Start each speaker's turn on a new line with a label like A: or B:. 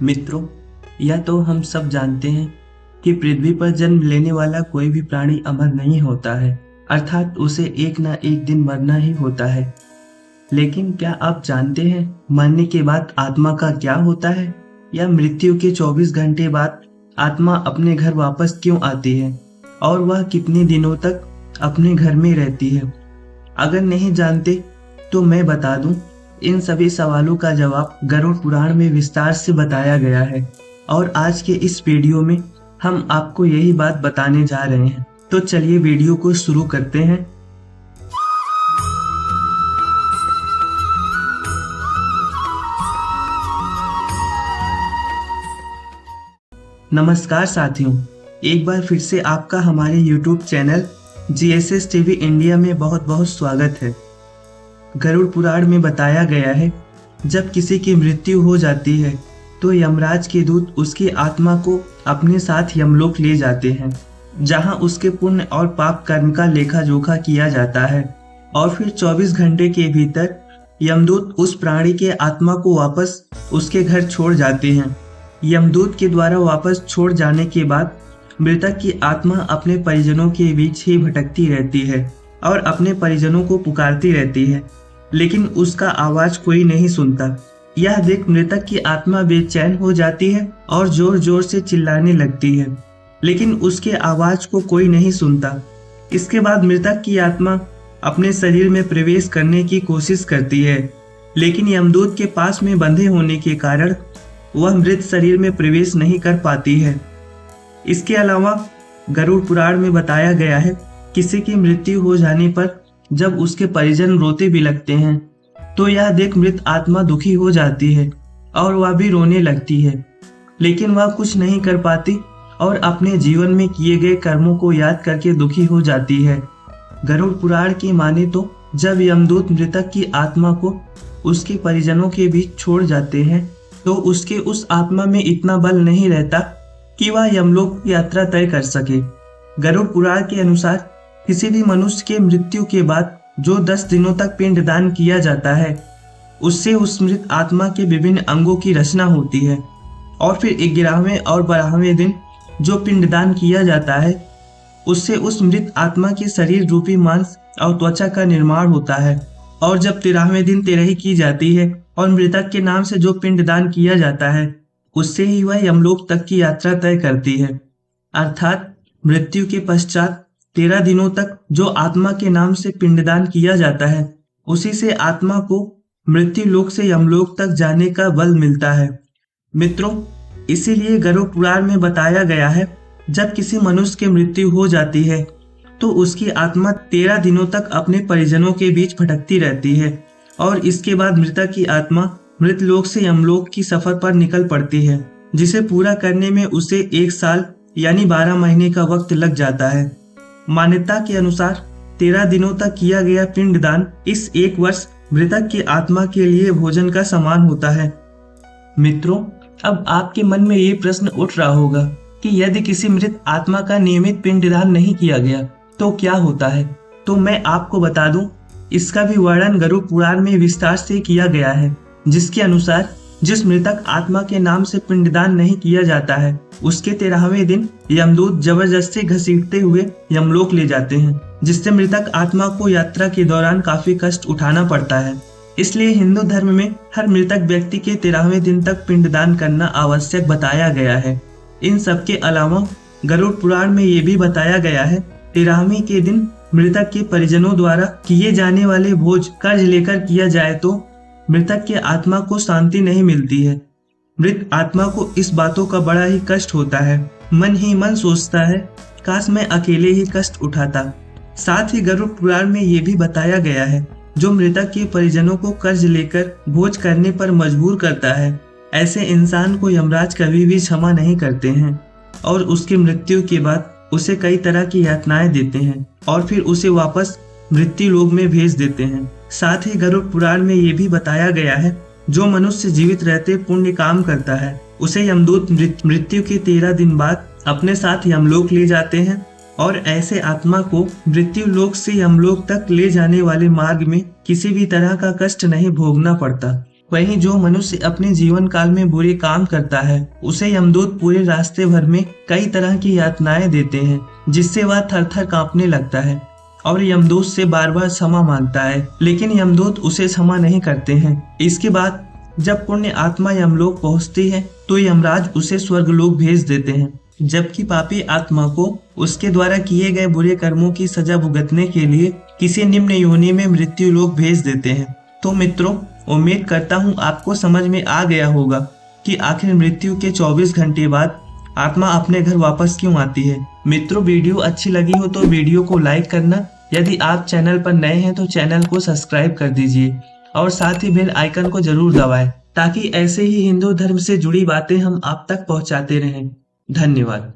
A: मित्रों, यह तो हम सब जानते हैं कि पृथ्वी पर जन्म लेने वाला कोई भी प्राणी अमर नहीं होता है, अर्थात उसे एक ना एक दिन मरना ही होता है। लेकिन क्या आप जानते हैं मरने के बाद आत्मा का क्या होता है, या मृत्यु के 24 घंटे बाद आत्मा अपने घर वापस क्यों आती है, और वह कितने दिनों तक अपने घर में रहती है? अगर नहीं जानते तो मैं बता दूं, इन सभी सवालों का जवाब गरुड़ पुराण में विस्तार से बताया गया है, और आज के इस वीडियो में हम आपको यही बात बताने जा रहे हैं। तो चलिए वीडियो को शुरू करते हैं। नमस्कार साथियों, एक बार फिर से आपका हमारे YouTube channel GSS TV India में बहुत बहुत स्वागत है। गरुड़ पुराण में बताया गया है, जब किसी की मृत्यु हो जाती है तो यमराज के दूत उसकी आत्मा को अपने साथ यमलोक ले जाते हैं, जहां उसके पुण्य और पाप कर्म का लेखा जोखा किया जाता है, और फिर 24 घंटे के भीतर यमदूत उस प्राणी के आत्मा को वापस उसके घर छोड़ जाते हैं। यमदूत के द्वारा वापस छोड़ जाने के बाद मृतक की आत्मा अपने परिजनों के बीच ही भटकती रहती है और अपने परिजनों को पुकारती रहती है, लेकिन उसका आवाज कोई नहीं सुनता। यह देख मृतक की आत्मा बेचैन हो जाती है और जोर जोर से चिल्लाने लगती है, लेकिन उसके आवाज को कोई नहीं सुनता। इसके बाद मृतक की आत्मा अपने शरीर में प्रवेश करने की कोशिश करती है, लेकिन यमदूत के पास में बंधे होने के कारण वह मृत शरीर में प्रवेश नहीं कर पाती है। इसके अलावा गरुड़ पुराण में बताया गया है, किसी की मृत्यु हो जाने पर जब उसके परिजन रोते बिलखते हैं तो यह देख मृत आत्मा दुखी हो जाती है और वह भी रोने लगती है, लेकिन वह कुछ नहीं कर पाती और अपने जीवन में किए गए कर्मों को याद करके दुखी हो जाती है। गरुड़ पुराण की माने तो जब यमदूत मृतक की आत्मा को उसके परिजनों के बीच छोड़ जाते हैं तो उसके उस आत्मा में इतना बल नहीं रहता कि वह यमलोक की यात्रा तय कर सके। गरुड़ पुराण के अनुसार किसी भी मनुष्य के मृत्यु के बाद जो 10 दिनों तक पिंडदान किया जाता है, उससे उस मृत आत्मा के विभिन्न अंगों की रचना होती है, और फिर 11वें और 12वें दिन जो पिंडदान किया जाता है, उससे उस मृत आत्मा के शरीर रूपी मांस और त्वचा का निर्माण होता है। और जब 13वें दिन तेरही की जाती है और मृतक के नाम से जो पिंडदान किया जाता है, उससे ही वह यमलोक तक की यात्रा तय करती है। अर्थात मृत्यु के पश्चात 13 दिनों तक जो आत्मा के नाम से पिंडदान किया जाता है, उसी से आत्मा को मृत्यु लोक से यमलोक तक जाने का बल मिलता है। मित्रों, इसीलिए गरुड़ पुराण में बताया गया है, जब किसी मनुष्य की मृत्यु हो जाती है तो उसकी आत्मा 13 दिनों तक अपने परिजनों के बीच भटकती रहती है, और इसके बाद मृतक की आत्मा मृत लोक से यमलोक की सफर पर निकल पड़ती है, जिसे पूरा करने में उसे 1 साल यानी 12 महीने का वक्त लग जाता है। मान्यता के अनुसार 13 दिनों तक किया गया पिंडदान इस 1 वर्ष मृतक की आत्मा के लिए भोजन का समान होता है। मित्रों, अब आपके मन में ये प्रश्न उठ रहा होगा कि यदि किसी मृत आत्मा का नियमित पिंडदान नहीं किया गया तो क्या होता है? तो मैं आपको बता दूं, इसका भी वर्णन गरुड़ पुराण में विस्तार से किया गया है, जिसके अनुसार जिस मृतक आत्मा के नाम से पिंडदान नहीं किया जाता है, उसके 13वें दिन यमदूत जबरदस्ती घसीटते हुए यमलोक ले जाते हैं, जिससे मृतक आत्मा को यात्रा के दौरान काफी कष्ट उठाना पड़ता है। इसलिए हिंदू धर्म में हर मृतक व्यक्ति के 13वें दिन तक पिंडदान करना आवश्यक बताया गया है। इन सब के अलावा गरुड़ पुराण में ये भी बताया गया है, 13वें के दिन मृतक के परिजनों द्वारा किए जाने वाले भोज कर्ज लेकर किया जाए तो मृतक के आत्मा को शांति नहीं मिलती है। मृत आत्मा को इस बातों का बड़ा ही कष्ट होता है। मन ही मन सोचता है, काश मैं अकेले ही कष्ट उठाता। साथ ही गरुड़ पुराण में ये भी बताया गया है, जो मृतक के परिजनों को कर्ज लेकर भोज करने पर मजबूर करता है, ऐसे इंसान को यमराज कभी भी क्षमा नहीं करते हैं, और उसकी मृत्यु के बाद उसे कई तरह की यातनाएं देते हैं और फिर उसे वापस मृत्यु लोक में भेज देते हैं। साथ ही गरुड़ पुराण में ये भी बताया गया है, जो मनुष्य जीवित रहते पुण्य काम करता है, उसे यमदूत मृत्यु के 13 दिन बाद अपने साथ यमलोक ले जाते हैं और ऐसे आत्मा को मृत्यु लोक से यमलोक तक ले जाने वाले मार्ग में किसी भी तरह का कष्ट नहीं भोगना पड़ता। वहीं जो मनुष्य अपने जीवन काल में बुरे काम करता है उसे यमदूत पूरे रास्ते भर में कई तरह की यातनाएं देते हैं, जिससे वह थर थर कांपने लगता है और यमदूत से बार बार क्षमा मांगता है, लेकिन यमदूत उसे क्षमा नहीं करते हैं। इसके बाद जब पुण्य आत्मा यमलोक पहुंचती है तो यमराज उसे स्वर्गलोक भेज देते हैं, जबकि पापी आत्मा को उसके द्वारा किए गए बुरे कर्मों की सजा भुगतने के लिए किसी निम्न योनि में मृत्यु लोक भेज देते हैं। तो मित्रों, उम्मीद करता हूँ आपको समझ में आ गया होगा कि आखिर मृत्यु के 24 घंटे बाद आत्मा अपने घर वापस क्यों आती है। मित्रों, वीडियो अच्छी लगी हो तो वीडियो को लाइक करना, यदि आप चैनल पर नए हैं तो चैनल को सब्सक्राइब कर दीजिए और साथ ही बेल आइकन को जरूर दबाएं, ताकि ऐसे ही हिंदू धर्म से जुड़ी बातें हम आप तक पहुंचाते रहें। धन्यवाद।